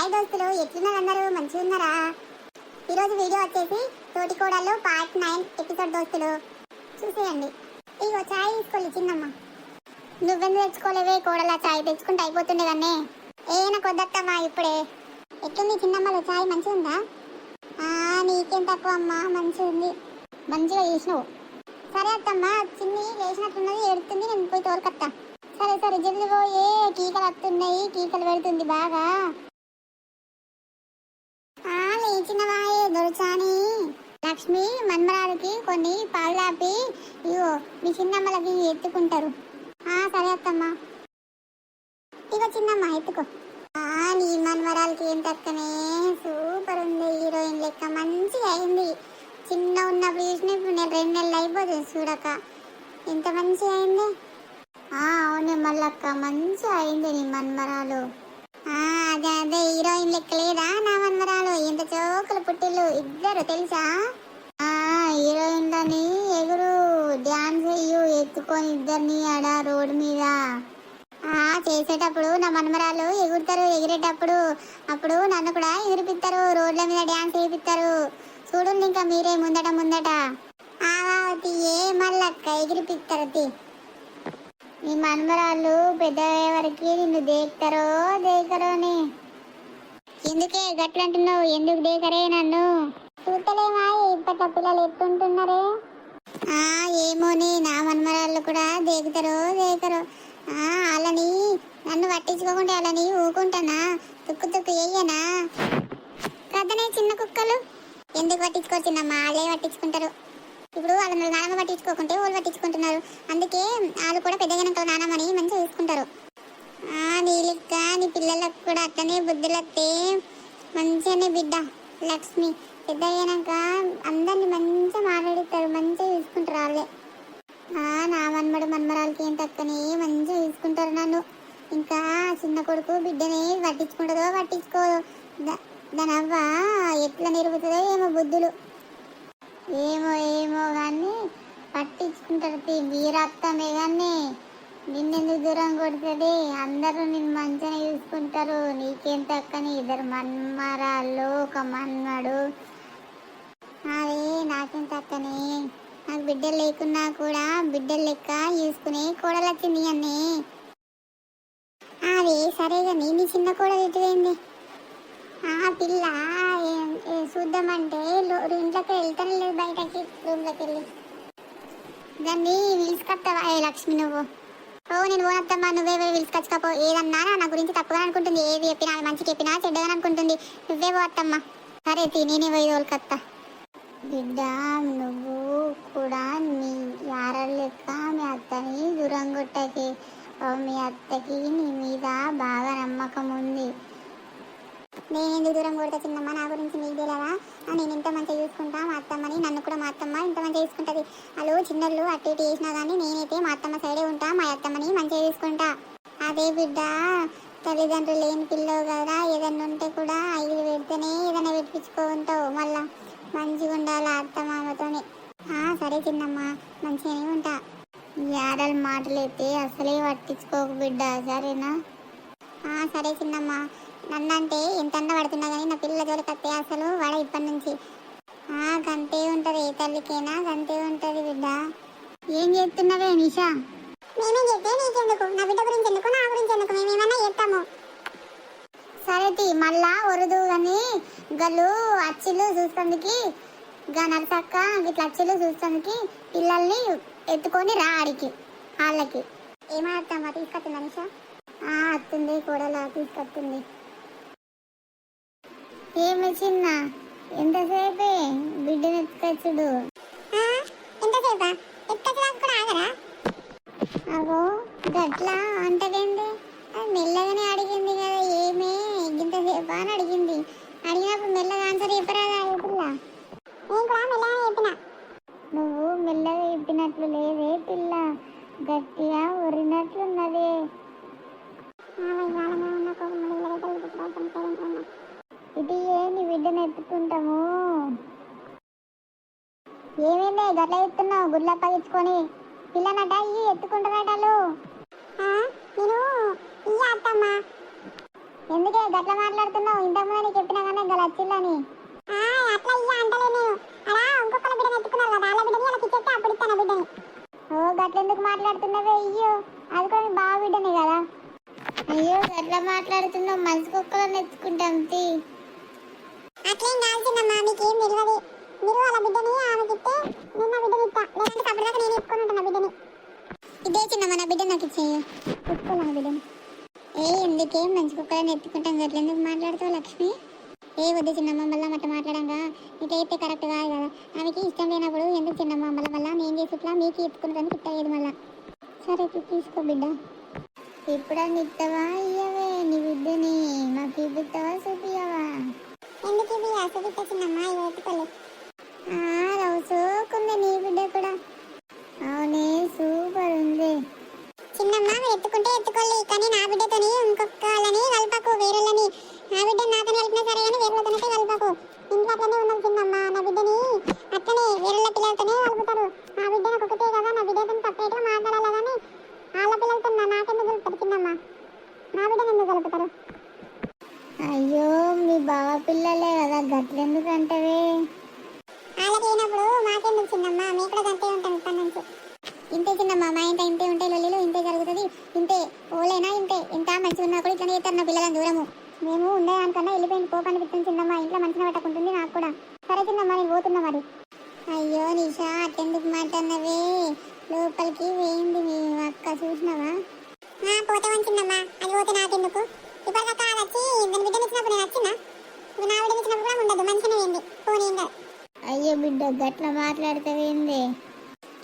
Hi దోస్తులు, ఎట్లున్నారు అందరూ? మంచిగా ఉన్నారా? ఈరోజు వీడియో వచ్చేసి తోటికోడళ్ళు పార్ట్ 9 ఎపిసోడ్ దోస్తులు చూసేయండి. ఇగో చాయ్ తీసుకోవాలి చిన్నమ్మ. నువ్వెందుకు తెచ్చుకోలేవే కోడలా? చాయ్ తెచ్చుకుంటే అయిపోతుండే కానీ నాకు వద్దత్తమ్మా ఇప్పుడే. ఎట్లుంది చిన్నమ్మలో చాయ్? మంచిగా ఉందా? నీకేం తక్కువ అమ్మా, మంచిగా ఉంది. మంచిగా చేసినావు. సరే అత్తమ్మ, చిన్ని చేసినట్టున్నది, ఏడుతుంది, నేను పోయి తోలుకత్తా. సరే సరే జల్ది పోయే, కీకలు వస్తున్నాయి, కీకలు పెడుతుంది బాగా. లేచినవాయే దొరచాని. లక్ష్మి మన్మరాలకి కొన్ని పాలు ఆపి ఇగో మీ చిన్నమ్మలకి ఎత్తుకుంటారు. సరే అత్తమ్మ. ఇగో చిన్నమ్మ ఎత్తుకో. నీ మన్మరాలకి ఏం తక్కనే సూపర్ ఉంది, హీరోయిన్ లెక్క మంచిగా అయింది. చిన్న ఉన్నప్పుడు చూసిన ఇప్పుడు నేను 2 నెలలు అయిపోతుంది చూడక, ఎంత మంచిగా అయింది. అవునే మల్లక్క, మంచిగా అయింది నీ మన్మరాలు. అదే అదే హీరోయిన్ లెక్క లేదా నా మన్మరాలు? ఎంత చోకలు పుట్టిల్లు ఇద్దరు తెలుసా? హీరోయిన్లని ఎగురు డ్యాన్స్ అయ్యు ఎత్తుకొని ఇద్దరిని ఆడ రోడ్డు మీద చేసేటప్పుడు నా మన్మరాలు ఎగురుతారు. ఎగిరేటప్పుడు అప్పుడు నన్ను కూడా ఎగిరిపిస్తారు, రోడ్ల మీద డ్యాన్స్ వేయిస్తారు. చూడండి ఇంకా మీరే ముందట ముందట. ఆవావతి ఏ మల్లక్క ఎగిరిపిస్తారు. నీ మన్మరాళ్ళు పెద్ద వరకు నిన్ను దేకరో దేకరోని. ఎందుకే గట్లంటున్నావు? ఎందుకు దేకరే నన్ను? చూస్తలేమా ఇప్పటి పిల్లలు ఎట్టుంటున్నారే? ఏమోని, నా మన్మరాళ్ళు కూడా దేకుతారో దేకరో. వాళ్ళని నన్ను పట్టించుకోకుండా వాళ్ళని ఊకుంటానా? తుక్కు తుక్కు వేయనా కదనే? చిన్న కుక్కలు ఎందుకు పట్టించుకోవచ్చిందమ్మా? వాళ్ళే పట్టించుకుంటారు. ఇప్పుడు వాళ్ళ నానమ్మ పట్టించుకోకుంటే వాళ్ళు పట్టించుకుంటున్నారు. అందుకే వాళ్ళు కూడా పెద్దగా నానమ్మని మంచిగా చూసుకుంటారు. నీ లెక్క నీ పిల్లలకు కూడా అట్లనే బుద్ధులత్తే మంచిగానే బిడ్డ లక్ష్మి. పెద్దయ్యాక అందరిని మంచిగా మాట్లాడిస్తారు, మంచిగా చూసుకుంటారు వాళ్ళే. నా మన్మరాలకి ఏం తక్కని మంచిగా చూసుకుంటారు నన్ను. ఇంకా చిన్న కొడుకు బిడ్డని పట్టించుకుంటుందో పట్టించుకోదో, దాని అవ్వ ఎట్లా నిరుగుతుందో ఏమో బుద్ధులు. ఏమో ఏమో కానీ పట్టించుకుంటారు. వీరత్తమే కానీ నిన్నెందుకు దూరం కొడుతుంది? అందరూ నిన్ను మంచిగా చూసుకుంటారు. నీకేం తక్కని ఇద్దరు మన్మరాళ్ళు, ఒక మన్మడు. అదే నాకేం తక్కని. నాకు బిడ్డలు లేకున్నా కూడా బిడ్డలు లెక్క చూసుకునే కోడలొచ్చింది అన్నీ. అదే సరే కానీ నీ చిన్న కోడలు ఎటువైంది? పిల్ల చూద్దామంటే ఇంట్లోకి వెళ్తాను లేదు, బయటకి రూమ్లోకి వెళ్ళి. దాన్ని పిలుచుకొస్తావా లక్ష్మి నువ్వు? నేను పోనత్తమ్మా, నువ్వే పిలుచుకొచ్చుకపో. ఏదన్నా నా గురించి తప్పుగా అనుకుంటుంది, ఏది చెప్పినా మంచి చెప్పినా చెడ్డగా అనుకుంటుంది. నువ్వే పోవత్తమ్మా. సరే నేనే పోయి తోలుకొత్తా. బిడ్డ నువ్వు కూడా మీ యారలు లెక్క మీ అత్తని దూరం కొట్టకి. మీ అత్తకి నీ మీద బాగా నమ్మకం ఉంది. నేను ఎందుకు దూరం కొడతా చిన్నమ్మ? నా గురించి నీకు తెలియదా? నేను ఇంత మంచిగా చూసుకుంటా మా అత్తమ్మని, నన్ను కూడా మా అత్తమ్మ ఇంత మంచిగా చూసుకుంటుంది. వాళ్ళు చిన్నళ్ళు అటు ఇటు చేసినా కానీ నేనైతే మా అత్తమ్మ సైడే ఉంటా, మా అత్తమ్మని మంచిగా చూసుకుంటా. అదే బిడ్డ, తల్లిదండ్రులు లేని పిల్లవు కదా, ఏదన్నా ఉంటే కూడా 5 పెడితేనే ఏదైనా పెట్టించుకుంటావు. మళ్ళా మంచిగా ఉండాలి అత్తమామతోనే. సరే చిన్నమ్మ, మంచిగానే ఉంటా. యాడల మాటలు అయితే అసలే పట్టించుకోకు బిడ్డ, సరేనా? సరే చిన్నమ్మ. నన్నంటే ఎంతన్నా పడుతున్నా కానీ నా పిల్లల జోలికత్తే అసలు వాడ ఇప్పటి నుంచి. గంతే ఉంటుంది, ఏ తల్లికైనా గంతే ఉంటుంది బిడ్డ. ఏం చేస్తున్నావే నిషా? మేమేం చెప్తే నీకెందుకు? నా బిడ్డ గురించి ఎందుకు, నా గురించి ఎందుకు? మేమేమన్నా చేస్తాము. సరే మళ్ళా వరదు కానీ గల్లు అచ్చిలు చూస్తానికి, నరసక్క ఇట్లా అచ్చిలు చూస్తానికి పిల్లల్ని ఎత్తుకొని రా ఆడికి వాళ్ళకి. ఏమవుతామా? తీసుకొస్తుందా నిషా? వస్తుంది కూడలా, తీసుకొస్తుంది. ఏమి చిన్న ఎంతసేపే బిడ్డను ఎత్తుకొచ్చుడు? ఎంతసేపా? ఎత్తుకొచ్చడానికి కూడా ఆగరా? అవో గట్లా అంటదేంది? మెల్లగానే అడిగింది కదా, ఏమే ఇంతసేపా అని అడిగింది. అడిగినప్పుడు మెల్లగా ఆన్సర్ చెప్పరాదా? పిల్ల నేను కూడా మెల్లగా చెప్పిన. నువ్వు మెల్లగా చెప్పినట్లు లేదే పిల్ల, గట్టిగా ఉరినట్లున్నదే. ఇది ఏంటి బిడ్డను ఎత్తుకుంటాము? ఏమైంది గట్ల ఎత్తున్నావు? గుడ్ల పగించుకొని పిల్లనట ఎత్తుకుంటారట. నేను అత్తమ్మ ఎందుకే గట్ల మాట్లాడుతున్నావు? ఇంతకుముందు నీకు చెప్పినా కానీ గల వచ్చిల్లని. అట్లా ఇయ్య అంటలే నేను. అలా ఇంకొకళ్ళ బిడ్డని ఎత్తుకున్నారు కదా, వాళ్ళ బిడ్డని వాళ్ళకి ఇచ్చేస్తే అప్పుడు ఇస్తాను బిడ్డని. ఓ గట్లెందుకు మాట్లాడుతున్నావే? అయ్యో అది కూడా మీ బావ బిడ్డనే కదా. అయ్యో గట్లా మాట్లాడుతున్నావు, మంచి కుక్కలను ఎత్తుకుంటాం తీ. అట్లేం కాల్సిందమ్మా, మీకేం తెలియదు. మీరు వాళ్ళ బిడ్డని ఆమెకి ఇస్తే నేను నా బిడ్డని ఇస్తా, లేదంటే అప్పటిదాకా నేను ఎత్తుకొని ఉంటాను నా బిడ్డని. ఇదే చిన్నమ్మ, నా బిడ్డ నాకు ఇచ్చేయ. ఎత్తుకోలే నా బిడ్డని. ఎందుకే మంచి కుక్కలను ఎత్తుకుంటాం, గట్ల ఎందుకు మాట్లాడుతావు లక్ష్మి? వద్దు చిన్నమ్మ, మళ్ళీ మట్ట మాట్లాడంగా ఇట్లా అయితే కరెక్ట్ కాదు కదా. ఆమెకి ఇష్టం లేనప్పుడు ఎందుకు చిన్నమ్మ మళ్ళీ నేను చేసిట్లా మీకు ఎత్తుకుంటాను ఇట్టలేదు మళ్ళా. సరే తీసుకో బిడ్డ. ఎప్పుడన్నా ఇస్తావా ఇయ్యవే నీ బిడ్డని? మాకు చూపిస్తావా చూపియవా? ఎందుకు ఇది చూపిస్తా చిన్నమ్మ, ఇవి ఎత్తుకోలే. రౌసోకుంది నీ బిడ్డ కూడా. అవునే సూపర్ ఉంది చిన్నమ్మ. మీరు ఎత్తుకుంటే ఎత్తుకోలే, కానీ నా బిడ్డతోని ఇంకొక వాళ్ళని కలపకు, వేరేళ్ళని. నా బిడ్డ నాతో కలిపినా సరే కానీ వేరేళ్ళతోనైతే కలపకు. ఇంట్లో అట్లనే ఉన్నాం చిన్నమ్మ, నా బిడ్డని అట్లనే వేరేళ్ళ పిల్లలతోనే కలుపుతారు. నా బిడ్డ నాకు ఒకటే కదా, నా బిడ్డతో సపరేట్గా మాట్లాడాలి కానీ వాళ్ళ పిల్లలతో నాకెందుకు కలుపుతారు చిన్నమ్మ? నా బిడ్డను ఎందుకు కలుపుతారు? అయ్యో మీ బావ పిల్లలే కదా, గట్లెందుకు అంటవే? వాళ్ళకి అయినప్పుడు మాకెందుకు చిన్నమ్మ, మీ కూడా గంటే ఉంటాం ఇప్పటి నుంచి. ఇంతే చిన్నమ్మ, మా ఇంట ఇంతే ఉంటాయి లొల్లిలు, ఇంతే జరుగుతుంది. ఇంతే ఓలేనా ఇంతే. ఇంత మంచిగా ఉన్నా కూడా ఇట్లనే చేస్తారు నా పిల్లలని దూరము. మేము ఉండేదానికన్నా వెళ్ళిపోయింది పోపు అనిపిస్తుంది చిన్నమ్మ, ఇంట్లో మంచిగా పెట్టకుంటుంది నాకు కూడా. సరే చిన్నమ్మ నేను పోతున్నా మరి. అయ్యో నిషా అట్టెందుకు మాట్లాడినవే? లోపలికి వేయింది మీ అక్క, చూసినావా? పోతామని చిన్నమ్మ, అది పోతే నాకెందుకు? ఇప్పటిదాకా వచ్చి దాని బిడ్డని ఇచ్చినప్పుడు నేను వచ్చినా, నా బిడ్డని ఇచ్చినప్పుడు కూడా ఉండదు, మంచిగానే వేయింది పోనీ. అయ్యో బిడ్డ గట్ల మాట్లాడతావేంది?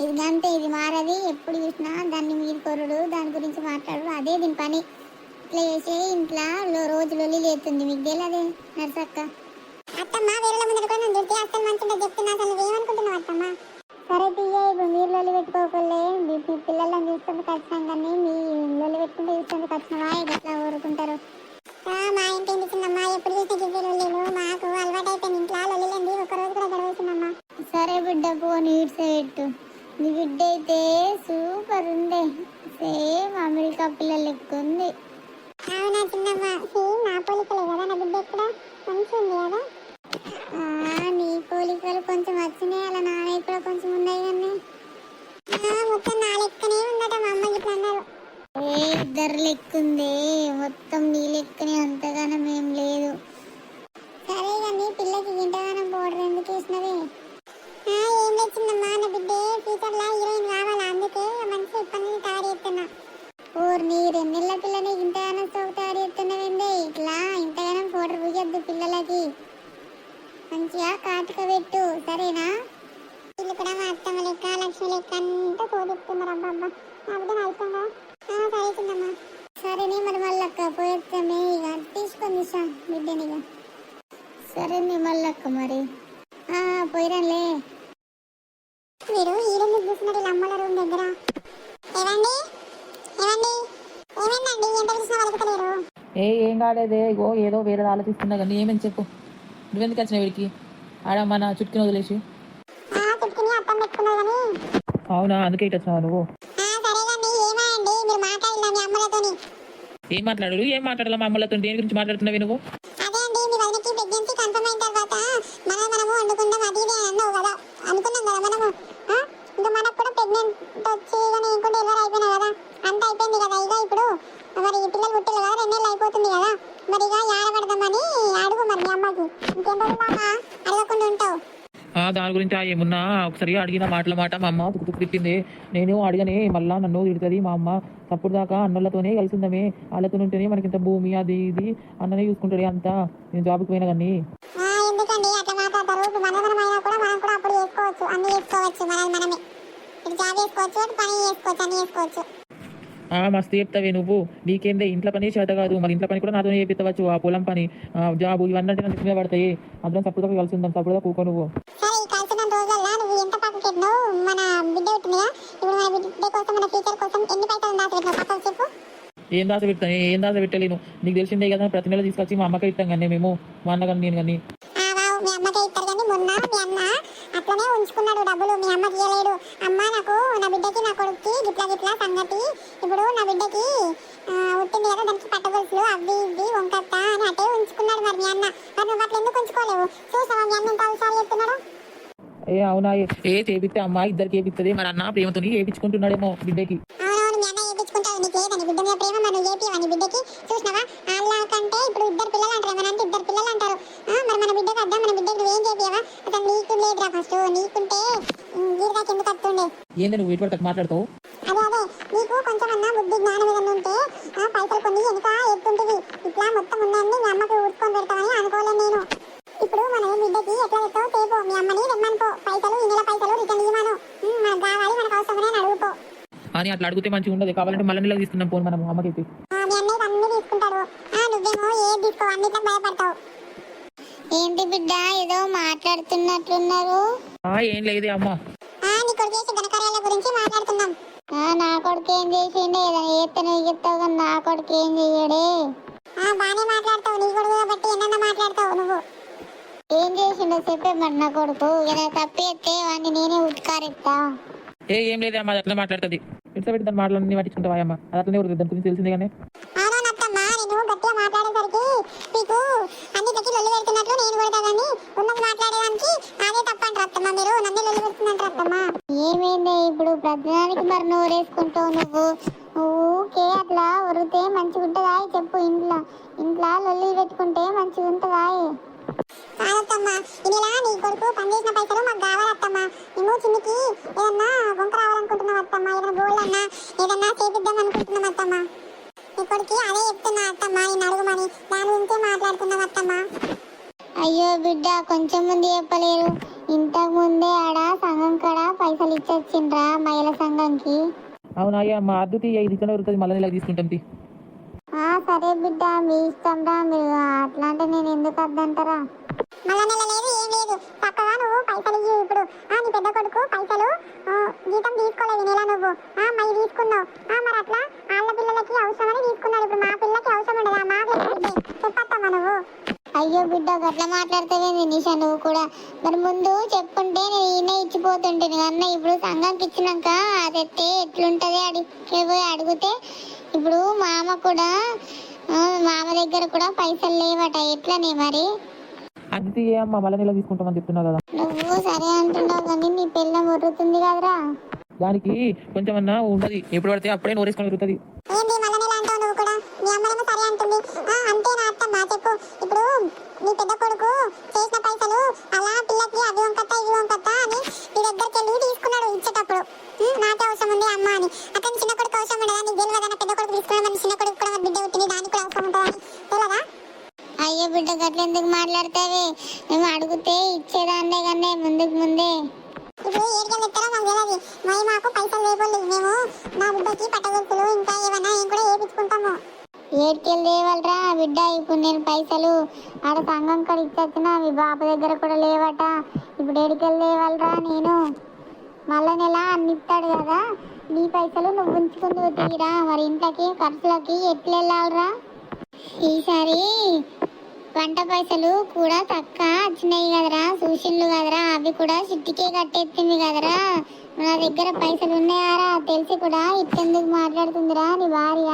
ఇది అంతే, ఇది మారది. ఎప్పుడు చూసినా దాన్ని మీరు కొరుడు, దాని గురించి మాట్లాడు, అదే దీని పని. ఇట్లా చేసే ఇంట్లో రోజు లొల్లి లేతుంది, మీకు తెలియదే నర్సక్క. అత్తమ్మ వేరే ముందర కూడా నన్ను దొరికితే అసలు మంచిగా చెప్తున్నా, అసలు ఏమనుకుంటున్నావు అత్తమ్మ? సరే తీయ, ఇప్పుడు మీరు లొల్లి పెట్టుకోకలే, మీ పిల్లలను చూస్తుంది ఖచ్చితం, కానీ మీ లొల్లి పెట్టుకుంటే చూస్తుంది ఖచ్చితంగా గట్లా ఊరుకుంటారు. మా ఇంటి ఏంటి చిన్నమ్మ, ఎప్పుడు చూసిన గివ్వే లొల్లిలు, మాకు అలవాటు అయిపోయింది ఇంట్లో లొల్లిలేంది, ఒక రోజు కూడా గడవచ్చిందమ్మ. సరే బిడ్డ పో, నీడ్స్ పెట్టు. నీ బిడ్డ అయితే సూపర్ ఉంది, సేమ్ అమెరికా పిల్లలు లెక్క ఉంది. అవునా చిన్నమ్మ, సేమ్ నా పోలికలే కదా నా బిడ్డ, ఎక్కడ మంచిగా ఉంది కదా. నీ పోలికలు కొంచెం వచ్చినాయి, అలా నాన్న కూడా కొంచెం ఉన్నాయి కానీ మొత్తం నా లెక్కనే ఉందట మా అమ్మ ఇట్లా అన్నారు. ఇద్దరు లెక్కుంది, మొత్తం నీ లెక్కనే, అంతగానం ఏం లేదు. సరే కానీ పిల్లకి ఇంతగానం పౌడర్ ఎందుకు వేసినవి? ఏం లేచిందమ్మా, నా బిడ్డే ఫ్యూచర్ లా హీరోయిన్ కావాలా, అందుకే మంచిగా ఇప్పటి నుంచి తయారు చేస్తున్నా. నీ 2 నెలల పిల్లని ఇంతగానం సోపు తయారు చేస్తున్నావేందే? ఇట్లా ఇంతగానం పౌడర్ పూయద్దు పిల్లలకి, మంచిగా కాటుక పెట్టు సరేనా? వీళ్ళు కూడా మా అత్తమ్మ లెక్క లక్ష్మి లెక్క అంతా కోదిస్తున్నారు. అబ్బా నా బిడ్డ అయిపోయిందా? సరే చిన్నమ్మా. సరేనే మరి మళ్ళక్క పోయేస్తామే, ఇక తీసుకొని చూసా బిడ్డనిగా. సరేనే మళ్ళక్క మరి పోయిరాలే. మీరు హీరోని చూస్తున్నారు ఇలా అమ్మల రూమ్ దగ్గర. ఏమండి ఏమండి ఏమైందండి, ఎంత పిలిచినా వలుకుతలేరు? ఏం కాలేదే, ఇగో ఏదో వేరే ఆలోచిస్తున్నా కానీ ఏమని చెప్పు. నువ్వెందుకు వచ్చిన వీడికి? ఆడ మన చుట్టుకుని వదిలేసి. చుట్టుకుని అర్థం పెట్టుకున్నావు కానీ. అవునా, అందుకే ఇటు వచ్చినావు నువ్వు? ఏం మాట్లాడు ఏం మాట్లాడాలి మా అమ్మలతో? దేని గురించి మాట్లాడుతున్నావు నువ్వు? అదే అండి, మీ వదినకి ప్రెగ్నెన్సీ కన్ఫర్మ్ అయిన తర్వాత మనము వండుకుందాం అది ఇది అన్నావు కదా, అనుకున్నాం కదా మనము. ఇంకా మనకు కూడా ప్రెగ్నెంట్ వచ్చి కానీ ఇంకో డెలివరీ అయిపోయినా కదా, అంత అయిపోయింది కదా. ఇక ఇప్పుడు మరి పిల్లలు పుట్టారు కదా, 2 నెలలు అయిపోతుంది కదా, మరి ఇక ఏడబడదామని అడుగు మరి మీ అమ్మకి. ఇంకేం రోజులు అడగకుండా ఉంటావు? దాని గురించి ఏమున్నా ఒకసారి అడిగిన మాట మా అమ్మ తుక్కు తిప్పింది. నేను అడిగనే మళ్ళీ నన్ను తిడుతుంది మా అమ్మ. అప్పుడు దాకా అన్నలతోనే కలిసిందమే, వాళ్ళతో ఉంటేనే మనకి ఇంత భూమి అది ఇది అన్ననే చూసుకుంటాడు అంతా. నేను జాబ్కి పోయినా కానీ. ఎందుకండి అట్లా మాట్లాడతారు? మనమైనా కూడా మనం కూడా అప్పుడు చేసుకోవచ్చు, అన్ని చేసుకోవచ్చు, మనమే ఇటు జాబ్ చేసుకోవచ్చు, పని చేసుకోవచ్చు, అన్ని చేసుకోవచ్చు. మస్తు చెప్తావే నువ్వు. నీకేందే ఇంట్లో పని చేత కాదు, మరి ఇంట్లో పని కూడా నాతో చేపించవచ్చు. ఆ పొలం పని, జాబు ఇవన్నీ అంటే నాకు మీద పడతాయి. అందరం తప్పుడుగా కలిసి ఉందాం, తప్పుడుగా కూకో నువ్వు. నువ్వు ఎంత పక్కకి పెట్టినావు? మన బిడ్డ పుట్టిందిగా, ఇప్పుడు మన బిడ్డ కోసం మన ఫ్యూచర్ కోసం ఎన్ని పైసలు దాచిపెట్టినావు పక్కకు చెప్పు. ఏం దాచ పెడతాను, ఏం దాచ పెట్టలేను. నీకు తెలిసిందే కదా, ప్రతి నెల తీసుకొచ్చి మా అమ్మకి ఇస్తాం కానీ మేము, మా అన్న కానీ నేను కానీ. మీ అమ్మకే ఇస్తారు కానీ మొన్న మీ అన్న అట్లనే ఉంచుకున్నాడు డబ్బులు, మీ అమ్మకి ఇవ్వలేడు. అమ్మ నాకు నా బిడ్డకి నా కొడుక్కి గిట్లా గిట్లా సంగతి, ఇప్పుడు నా బిడ్డకి ఉట్టింది కదా దానికి పట్టగొలుసులు అవి ఇవి వంకత్త అని అటే ఉంచుకున్నాడు మరి మీ అన్న. మరి నువ్వు అట్లా ఎందుకు ఉంచుకోలేవు? చూసావా మీ అన్న ఎంత అవసరాలు చెప్తున్నాడు? అవునా చేపిస్తే అమ్మ ఇద్దరికి ఏపిస్తుంది, మరి అన్న ప్రేమతో ఏపించుకుంటున్నాడేమో బిడ్డకి. అవునవును, మీ అన్న ఏపించుకుంటాడు. నీకు ఏదని బిడ్డ మీద ప్రేమ, మనం ఏపివా నీ బిడ్డకి? చూసినావా వాళ్ళ కంటే ఇప్పుడు ఇద్దరు పిల్లలు అంటారు, మన అంటే ఇద్దరు పిల్లలు అంటారు. మరి మన బిడ్డకు అర్థం, మన బిడ్డకి నువ్వేం చేపియవా? అసలు నీకు లేదురా ఫస్ట్, నీకుంటే వీరిదాకా ఎందుకు వస్తుండే? ఏంది నువ్వు ఇటువంటి మాట్లాడతావు? అదే నీకు కొంచెం అన్నా బుద్ధి జ్ఞానం ఏదన్నా ఉంటే పైసలు కొన్ని వెనుక ఎత్తుంటివి. ఇట్లా మొత్తం ఉన్నాయని మీ అమ్మకి ఊడ్చుకొని పెడతామని అనుకోలేదు నేను. ఇప్పుడు మన బిడ్డకి ఎట్లా చెప్తావు? తేపో మీ అమ్మని రమ్మనుకో, పైసలు ఈ నెల పైసలు రిటర్న్ ఇవ్వను, మనకు కావాలి మనకు అవసరమని అని అడుగుకో. అని అట్లా అడిగితే మంచిగా ఉండదు, కావాలంటే మళ్ళీ నెలకు తీసుకుందాం పోను మనం అమ్మకి. మీ అన్నయ్య అన్ని తీసుకుంటాడు, నువ్వేమో ఏది తీసుకో అన్నిట్లో భయపడతావు. ఏంటి బిడ్డ ఏదో మాట్లాడుతున్నట్లున్నారు? ఏం లేదే అమ్మ, నీ కొడుకు చేసే ఘనకార్యాల గురించి మాట్లాడుతున్నాం. నా కొడుకు ఏం చేసిండే? ఏదైనా చేస్తే నువ్వు చెప్తావు కానీ నా కొడుకు ఏం చెయ్యడే. బానే మాట్లాడతావు, నీ కొడుకు కాబట్టి ఎన్నన్నా మాట్లాడతావు. నువ్వు ఏం చేసిండో చెప్పేమన్నా నా కొడుకు? ఏదైనా తప్పేస్తే వాడిని నేనే ఉట్కారెత్తా. ఏం లేదే అమ్మ, అట్లా మాట్లాడుతుంది. ఇట్లా పెట్టి దాని మాటలన్నీ పట్టించుకుంటావా అమ్మ? అది అట్లనే ఉంటుంది, దాని గురించి తెలిసిందే కానీ. అవునత్తమ్మా, నేను గట్టిగా మాట్లాడేసరికి మీకు అన్నిటికీ లొల్లి పెడుతున్నట్లు నేను కూడా కానీ ఉన్నది మాట్లాడేదానికి అదే తప్పంటారు అత్తమ్మ. మీరు నన్ను లొల్లి పెడుతున్నట్టు అత్తమ్మా. ఏమైంది ఇప్పుడు ప్రతిదానికి మరి నోరేసుకుంటావు నువ్వు? ఊకే అట్లా ఒరితే మంచిగా ఉంటుందా చెప్పు? ఇంట్లో లొల్లి పెట్టుకుంటే మంచిగా ఉంటుందా? కాదత్తమ్మా, ఇలా నీ కొడుకు పనిచేసిన పైసలు మాకు కావాలత్తమ్మా. మేము చిన్నికి ఏదన్నా వంక రావాలనుకుంటున్నాం అత్తమ్మా, ఏదైనా గోల్డ్ అన్నా ఏదన్నా చేపిద్దాం అనుకుంటున్నాం అత్తమ్మా. నీ కొడుకు అదే చెప్తున్నా అత్తమ్మా, నేను అడుగుమని దాని గురించే మాట్లాడుతున్నాం అత్తమ్మా. అయ్యో బిడ్డ, కొంచెం ముందు చెప్పలేరు? ఇంతకు ముందే ఆడ సంఘం కాడ పైసలు ఇచ్చొచ్చిండ్రా మహిళా సంఘంకి. అవునా అమ్మ, అద్దుతి ఇది ఉరుతుంది, మళ్ళీ నెలకు తీసుకుంటాం. సరే బిడ్డ, మీ ఇష్టం రా. మీరు అట్లా అంటే నేను ఎందుకు వద్దంటారా? మళ్ళా నెల లేదు ఏం లేదు, చక్కగా నువ్వు పైసలు ఇవ్వు. ఇప్పుడు నీ పెద్ద కొడుకు పైసలు జీతం తీసుకోలేదు నెల, నువ్వు మళ్ళీ తీసుకున్నావు. మరి అట్లా వాళ్ళ పిల్లలకి అవసరమని తీసుకున్నాడు. ఇప్పుడు మా పిల్లకి అవసరం ఉండదా? మాకు చెప్పత్తమ్మా నువ్వు. అయ్యో బిడ్డ, గట్లా మాట్లాడతావేంది నిషా నువ్వు కూడా? మరి ముందు చెప్పుంటే నేను ఈయనే ఇచ్చిపోతుంటే అన్న. ఇప్పుడు సంఘంకి ఇచ్చినాక అదైతే ఎట్లుంటది అడిగితే ఇప్పుడు మామ కూడా మామ దగ్గర కూడా పైసలు లేవట, ఎట్లనే మరి? అది అమ్మ, మళ్ళీ నెలకు తీసుకుంటామని చెప్తున్నావు కదా. నువ్వు సరే అంటున్నావు కానీ నీ పిల్ల మురుగుతుంది కదరా. దానికి కొంచెం అన్నా ఉండదు, ఎప్పుడు పడితే అప్పుడే నోరేసుకొని ఉరుతుంది. ఏంటి మళ్ళీ నెల అంటావు నువ్వు కూడా? మీ అమ్మనేమో సరే అంటుంది. అంతేనా అత్తమ్మా చెప్పు? ఇప్పుడు నీ పెద్ద కొడుకు చేసిన పైసలు అలా పిల్లకి అవి వంకత్త ఇవి వంకత్త అని నీ దగ్గరికి వెళ్ళి తీసుకున్నాడు ఇచ్చేటప్పుడు. నాకే అవసరం ఉంది అమ్మ అని. అతను చిన్న కొడుకు అవసరం ఉండదా? నీకు తెలియదా? పెద్ద కొడుకు తీసుకున్నాడు, చిన్న కొడుకు కూడా బిడ్డ పుట్టింది, దానికి కూడా అవసరం ఉంటుందని తెలియదా? అయ్యో బిడ్డ, గట్ల ఎందుకు మాట్లాడతావే? మేము అడిగితే ఇచ్చేదాన్నే కానీ ముందే. ఇప్పుడు ఏడికెళ్ళి ఇస్తారో మాకు తెలియదు. మాకు పైసలు లేకపోలేదు, మేము నా బిడ్డకి పట్టగొలుసులు ఇంకా ఏమన్నా ఏం కూడా వేయించుకుంటాము. ఏడికెళ్ళి లేవాలరా బిడ్డ? ఇప్పుడు నేను పైసలు ఆడ సంఘం కాడ ఇచ్చొచ్చిన, మీ బాబు దగ్గర కూడా లేవట. ఇప్పుడు ఏడికెళ్ళి లేవాలరా నేను? మళ్ళా నెల అన్ని ఇస్తాడు కదా, నీ పైసలు నువ్వు ఉంచుకుంటూ తీరా. మరి ఇంట్లోకి ఖర్చులకి ఎట్లా వెళ్ళాలరా? ఈసారి వంట పైసలు కూడా తక్కువ వచ్చినాయి కదరా, సూచనలు కదరా, అవి కూడా చిట్టికే కట్టేస్తుంది కదరా. నా దగ్గర పైసలు ఉన్నాయారా? తెలిసి కూడా ఇట్టెందుకు మాట్లాడుతుందిరా నీ భార్య?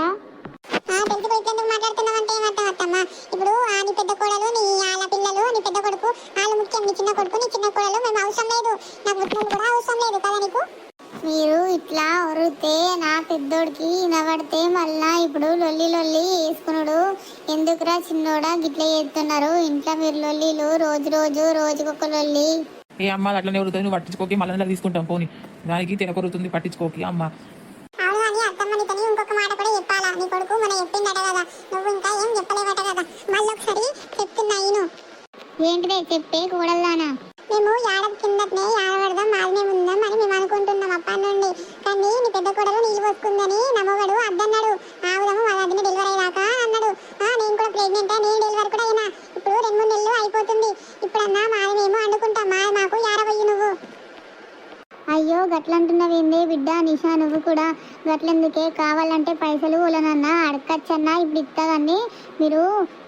తెలిసి కూడా ఇట్టెందుకు మాట్లాడుతున్నావు అంటే ఏమర్థం అత్తమ్మా? ఇప్పుడు నీ పెద్ద కోడలు, నీ వాళ్ళ పిల్లలు, నీ పెద్ద కొడుకు వాళ్ళు ముఖ్యం. నీ చిన్న కొడుకు, నీ చిన్న కోడలు మేము అవసరం లేదు, నాకు పుట్టినోళ్ళు కూడా అవసరం లేదు కదా నీకు? మీరు ఇట్లా ఒరితే నా పెద్దోడికి నవడితే మళ్ళా ఇప్పుడు లొల్లి వేసుకున్నాడు. ఎందుకురా చిన్నోడా గిట్లా చేస్తున్నారు ఇంట్లో మీరు లొల్లిలు? రోజుకొక లొల్లి. ఏ అమ్మ, అట్లనే ఉరుతుంది, నువ్వు పట్టించుకోకి, మళ్ళీ నెలకు తీసుకుంటాం పోని. దానికి తినకొరుతుంది, పట్టించుకోకి అమ్మ. అవును అని అత్తమ్మ, నీతని ఇంకొక మాట కూడా చెప్పాలా? నీ కొడుకు మన చెప్పిందట కదా, నువ్వు ఇంకా ఏం చెప్పలేవట కదా. మళ్ళీ ఒకసారి చెప్తున్నా నేను. ఏంటిదే చెప్పే కూడదానా? మేము ఏడాది కిందనే ఏడవడదాం మాలనే ఉందాం అని మేము అనుకుంటున్నాం అప్పటి నుండి. కానీ నీ పెద్ద కొడలు నీళ్ళు పోసుకుందని నమ్మవాడు అద్దన్నాడు. ఆవుదము వాళ్ళ అద్దనే డెలివరీ అయ్యాక అన్నాడు. నేను కూడా ప్రెగ్నెంట్, నేను డెలివరీ కూడా అయినా. ఇప్పుడు 2-3 నెలలు అయిపోతుంది. ఇప్పుడన్నా మాలనేమో అనుకుంటాం, మాకు ఏడవయ్యి నువ్వు. అయ్యో గట్లంటున్నావేందే బిడ్డ నిషా, నువ్వు కూడా గట్లెందుకే? కావాలంటే పైసలు వాళ్ళనన్నా అడగచ్చన్నా, ఇప్పుడు ఇస్తా కానీ మీరు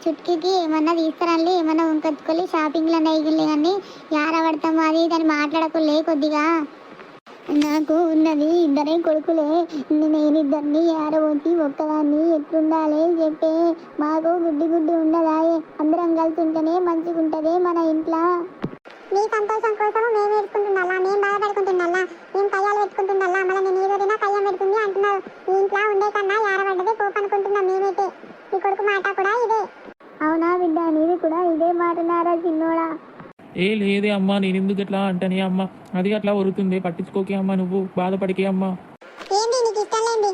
చుట్కీకి ఏమన్నా తీసుకురండి, ఏమన్నా ఉంకొచ్చుకొని షాపింగ్లు అన్న ఇగిలే కానీ యారపడతాం అది దాన్ని మాట్లాడకులే కొద్దిగా. నాకు ఉన్నది ఇద్దరే కొడుకులే, నేను ఇద్దరిని ఏడబోతి ఒక్కదాన్ని ఎట్లుండాలి చెప్పే? మాకు గుడ్డి గుడ్డి ఉండదాయే, అందరం కలిసి ఉంటేనే మంచిగా ఉంటుంది మన ఇంట్లో. మీ సంతోషం కోసం మేము పెట్టుకుంటుండాలా, మేము బాధపడుకుంటుండాలా, మేము కయ్యాలు పెట్టుకుంటుండాలా, మళ్ళీ నేను ఏదైనా కయ్యం పెడుతుంది అంటున్నారు. మీ ఇంట్లో ఉండే కన్నా ఏడబడ్డదే కోపం అనుకుంటున్నాం మేమైతే. మీ కొడుకు మాట కూడా ఇదే. అవునా బిడ్డ, నీది కూడా ఇదే మాటనారా చిన్నోడా? ఏ లేదే అమ్మా, నేను ఎందుకు ఎట్లా అంటనే అమ్మ, అది అట్లా వరుతుంది, పట్టించుకోకే అమ్మ, నువ్వు బాధపడికే అమ్మ. ఏంటి నీకు ఇష్టం లేండి?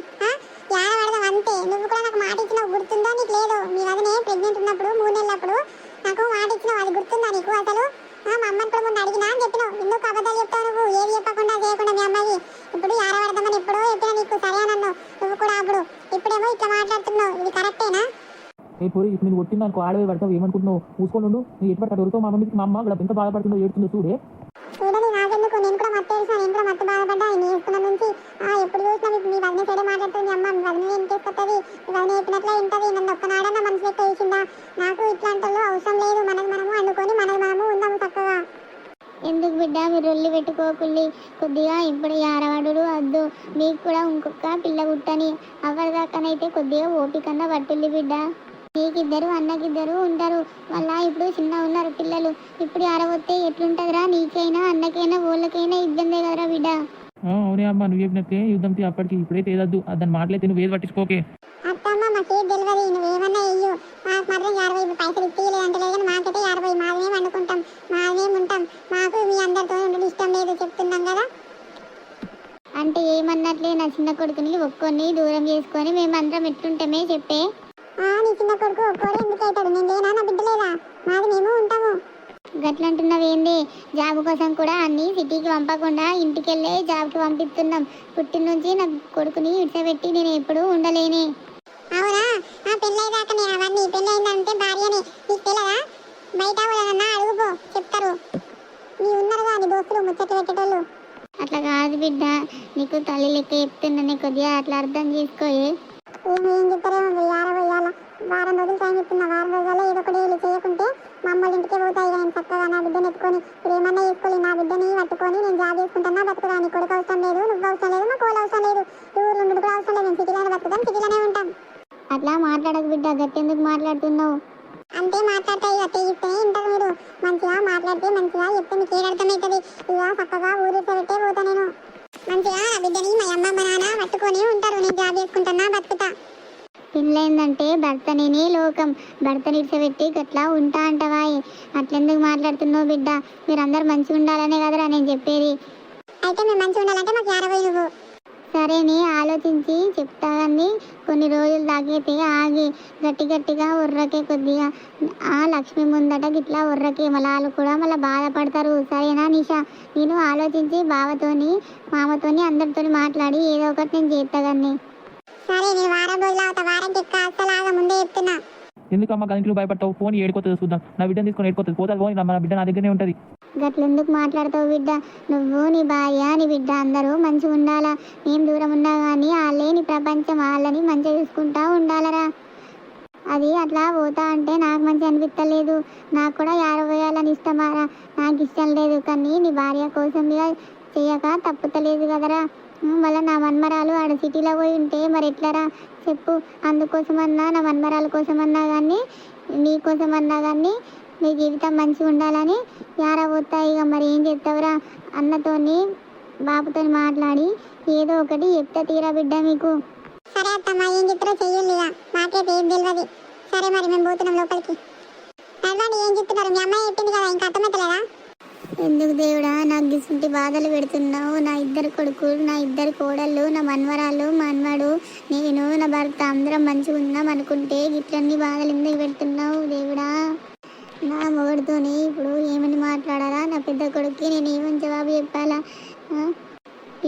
ఏడబడదాం అంతే. నువ్వు కూడా నాకు మాట ఇచ్చినావు, గుర్తుందో నీకు? లేదు, మీ వదినే ప్రెగ్నెంట్ ఉన్నప్పుడు 3 నెలలప్పుడు నాకు మాట ఇచ్చినావు, అది గుర్తుందా నీకు అసలు? మా అమ్మని కూడా ముందు అడిగినా అని చెప్పినావు. ఎందుకు అబద్ధాలు చెప్తావు నువ్వు? ఏది చెప్పకుండా చేయకుండా మీ అమ్మాయి. ఇప్పుడు ఏడబడదామని ఎప్పుడో చెప్పినా నీకు, సరే అన్నావు నువ్వు కూడా అప్పుడు. ఇప్పుడేమో ఇట్లా మాట్లాడుతున్నావు, ఇది కరెక్టేనా? ఏ పోరి, ఇప్పుడు నేను కొట్టిన దానికి ఆడవే పడతావు, ఏమనుకుంటున్నావు? చూసుకొని ఉండు, నువ్వు ఎటు పడతావు దొరుకుతావు. మా మమ్మీకి మా అమ్మ కూడా ఎంత బాధపడుతుందో ఏడుతుందో చూడే. చూడండి, నాకెందుకు, నేను కూడా మత్తు తెలిసిన, నేను కూడా మత్తు బాధపడ్డా. నేను వేసుకున్న నుంచి ఎప్పుడు చూసినా మీ వదిన సైడే మాట్లాడుతుంది. అమ్మ మీ వదిన ఏం చేసుకొస్తుంది, మీ వదిన చెప్పినట్లే ఉంటుంది. నన్ను ఒక్కనాడన్నా మనసు లెక్క వేసిందా? నాకు ఇట్లాంటి అవసరం లేదు, మనది మనము అనుకొని మనది మనము ఉందాము చక్కగా. ఎందుకు బిడ్డ మీరు రొల్లి పెట్టుకోకుల్లి కొద్దిగా, ఇప్పుడు ఆరవాడు వద్దు. మీకు కూడా ఇంకొక పిల్ల పుట్టని అవ్వదాకానైతే కొద్దిగా ఓపికన్నా పట్టుల్లి బిడ్డ. నీకిద్దరు అన్నకిద్దరు ఉంటారు, మళ్ళా ఇప్పుడు చిన్న ఉన్నారు పిల్లలు. ఇప్పుడు ఆరవస్తే ఎట్లుంటుందిరా? నీకైనా అన్నకైనా వాళ్ళకైనా ఇబ్బందే కదరా బిడ్డ. అవునే అమ్మ, నువ్వు చెప్పినట్టే యుద్ధం అప్పటికి, ఇప్పుడే తేదద్దు, దాన్ని మాట్లాడితే నువ్వు ఏది పట్టించుకోకే. అత్తమ్మ మాకే తెలియదు, నువ్వేమన్నా ఇయ్యు, మాకు మాత్రం 50 పైసలు ఇవ్వలేదంటే లేదు, మాకైతే 50 మాదేమేమి వండుకుంటాం, మాదేమి ఉంటాం. మాకు మీ అందరితో ఉండడం ఇష్టం లేదు చెప్తున్నాం కదా. అంటే ఏమన్నట్లే, నా చిన్న కొడుకుని ఒక్కొని దూరం చేసుకొని మేమందరం ఎట్లుంటామే చెప్పే? నీ చిన్న కొడుకు ఒక్కోడే ఎందుకు అవుతాడు? నేను లేనా? నా బిడ్డ లేదా? మాది మేము ఉంటాము. గట్లంటున్నావేంది? జాబ్ కోసం కూడా అన్ని సిటీకి పంపకుండా ఇంటికెళ్ళే జాబ్కి పంపిస్తున్నాం. పుట్టిన నుంచి నా కొడుకుని ఇడ్చబెట్టి నేను ఎప్పుడు ఉండలేనే. అవునా? పెళ్ళైదాకా నేను అవన్నీ, పెళ్ళైందంటే భార్యని నీకు తెలియదా? బయట వాళ్ళన్నా అడుగుపో, చెప్తారు. నీ ఉన్నారు కానీ దోస్తులు ముచ్చట పెట్టేటోళ్ళు. అట్లా కాదు బిడ్డ, నీకు తల్లి లెక్క చెప్తున్నానే, కొద్దిగా అట్లా అర్థం చేసుకోయే. ఏం చెప్తారేమో, వారం రోజులు టైం చెప్తున్నా, వారం రోజుల్లో ఏదో ఒకటి వెళ్ళి చేయకుంటే మా అమ్మోళ్ళ ఇంటికే పోతాయి. నేను చక్కగా నా బిడ్డని ఎత్తుకొని ఇప్పుడు ఏమన్నా చేసుకోవాలి, నా బిడ్డని పట్టుకొని నేను జాబ్ చేసుకుంటున్నా, బతుకుదా. నీ కొడుకు అవసరం లేదు, నువ్వు అవసరం లేదు, మా కోళ్ళు అవసరం లేదు, ఊరు ఉండు కూడా అవసరం లేదు. నేను సిటీలోనే బతుకుతాం, సిటీలోనే ఉంటాం. అట్లా మాట్లాడకు బిడ్డ, గట్టెందుకు మాట్లాడుతున్నావు? అంటే మాట్లాడతాయి అట్టే ఇస్తే ఇంటారు మీరు. మంచిగా మాట్లాడితే మంచిగా చెప్తే మీకు ఏం అర్థమవుతుంది? ఇక చక్కగా ఊరు పెట్టే పోతా నేను. మంచిగా నా బిడ్డని మా అమ్మ మా నాన్న పట్టుకొని ఉంటారు, నేను జాబ్ చేసుకుంటున్నా, బతుకుతా. పెళ్ళైందంటే భర్తనేనే లోకం, భర్తని ఇడిచిపెట్టి గట్లా ఉంటా అంటవా? అట్లెందుకు మాట్లాడుతున్నావు బిడ్డ? మీరందరూ మంచిగా ఉండాలనే కదరా నేను చెప్పేది. అయితే మేము మంచిగా ఉండాలంటే మాకు 50 నువ్వు. సరేని ఆలోచించి చెప్తా కానీ కొన్ని రోజులు దాకైతే ఆగి గట్టిగా ఉర్రకే కొద్దిగా. లక్ష్మి ముందట గిట్లా ఉర్రకే, మళ్ళీ వాళ్ళు కూడా మళ్ళీ బాధపడతారు. సరేనా నిషా? నేను ఆలోచించి బావతోని మామతోని అందరితోని మాట్లాడి ఏదో ఒకటి నేను చేస్తా కానీ. సరే, నేను వారం రోజులు అవుతా, వారం చెక్క అసలాగా ముందే చెప్తున్నా. ఎందుకమ్మా గనికి భయపడతావు? ఫోన్ ఏడుకోతుంది చూద్దాం, నా బిడ్డను తీసుకొని ఏడుకోతుంది, పోతుంది పోనీ, నా బిడ్డ నా దగ్గరనే ఉంటుంది. గట్లెందుకు మాట్లాడతావు బిడ్డ? నువ్వు నీ భార్య నీ బిడ్డ అందరూ మంచిగా ఉండాలా. ఏం దూరం ఉన్నా కానీ వాళ్ళే నీ ప్రపంచం, వాళ్ళని మంచిగా చూసుకుంటా ఉండాలరా. అది అట్లా పోతా అంటే నాకు మంచి అనిపించలేదు. నాకు కూడా 50 వేయాలని ఇష్టమారా? నాకు ఇష్టం లేదు, కానీ నీ భార్య కోసం చేయక తప్పుతలేదు కదరా. మళ్ళీ నా మన్మరాలు ఆడ సిటీలో పోయి ఉంటే మరి ఎట్లరా చెప్పు? అందుకోసమన్నా, నా మన్మరాల కోసమన్నా కానీ, నీ కోసమన్నా కానీ నీ జీవితం మంచిగా ఉండాలని పోతా. ఇక మరి ఏం చెప్తావురా? అన్నతోని బాబుతోని మాట్లాడి ఏదో ఒకటి చెప్తా తీరా బిడ్డ మీకు. సరే అత్తమ్మ, ఏం చెప్తారో చెయ్యాలి, మాకైతే ఏం తెలియదు. సరే మరి మేము పోతున్నాం లోపలికి. అవ్వండి, ఏం చెప్తున్నారు? మీ అమ్మాయి చెప్పింది కదా, ఇంకా అర్థమవుతలేదా? ఎందుకు దేవుడా నాకు గిసుంటి బాధలు పెడుతున్నావు? నా 2 కొడుకులు, నా 2 కోడళ్ళు, నా మన్వరాలు మన్వడు, నేను నా భర్త అందరం మంచిగా ఉన్నాం అనుకుంటే గిట్లన్నీ బాధలు ఎందుకు పెడుతున్నావు దేవుడా? నా మొగుడితోని ఇప్పుడు ఏమని మాట్లాడాలా? నా పెద్ద కొడుక్కి నేను ఏమని జవాబు చెప్పాలా?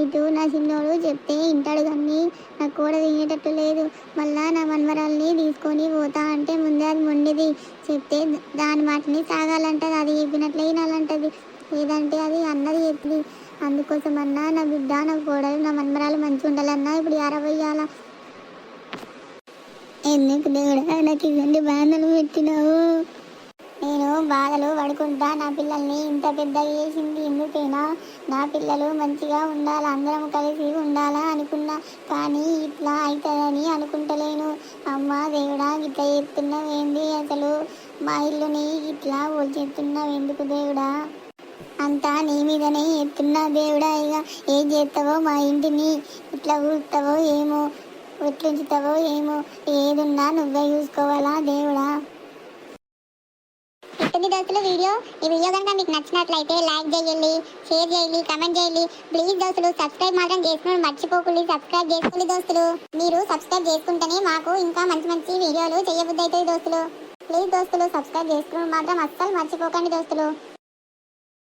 ఇటు నా చిన్నోడు చెప్తే ఇంటాడు కానీ నా కూడ తినేటట్టు లేదు. మళ్ళా నా మన్మరాల్ని తీసుకొని పోతా అంటే ముందే అది మొండిది, చెప్తే దాని మాటని సాగాలంటది, అది చెప్పినట్లే వినాలంటది. లేదంటే అది అన్నది చెప్పింది. అందుకోసమన్నా నా బిడ్డ నా కోడలు నా మన్మరాలు మంచిగా ఉండాలన్నా ఇప్పుడు ఎరవయ్యాల. ఎందుకు దేవుడా నాకు ఇవన్నీ బాధలు పెట్టినావు? నేను బాధలు పడుకుంటా నా పిల్లల్ని ఇంత పెద్దగా చేసింది ఎందుకైనా నా పిల్లలు మంచిగా ఉండాలి, అందరం కలిసి ఉండాలా అనుకున్నా. కానీ ఇట్లా అవుతుందని అనుకుంటలేను. అమ్మ దేవుడా ఇట్లా చెప్తున్నావేంది? అసలు మా ఇల్లుని ఇట్లా చెప్తున్నావు ఎందుకు దేవుడా? అంతా నీ మీదనే చెప్తున్నా దేవుడా. ఇక ఏం చేస్తావో మా ఇంటిని ఇట్లా ఊరుతావో ఏమో, ఎట్లుంచుతావో ఏమో, ఏదున్నా నువ్వే చూసుకోవాలా దేవుడా. ఇస్తుంది దోస్తులు వీడియో. ఈ వీడియో కనుక మీకు నచ్చినట్లయితే లైక్ చేయండి, షేర్ చేయండి, కమెంట్ చేయండి. ప్లీజ్ దోస్తులు సబ్స్క్రైబ్ మాత్రం చేసుకుని మర్చిపోకండి. సబ్స్క్రైబ్ చేసుకోండి దోస్తులు. మీరు సబ్స్క్రైబ్ చేసుకుంటేనే మాకు ఇంకా మంచి మంచి వీడియోలు చేయబుద్ధి అవుతాయి దోస్తులు. ప్లీజ్ దోస్తులు సబ్స్క్రైబ్ చేసుకుని మాత్రం అస్సలు మర్చిపోకండి దోస్తులు.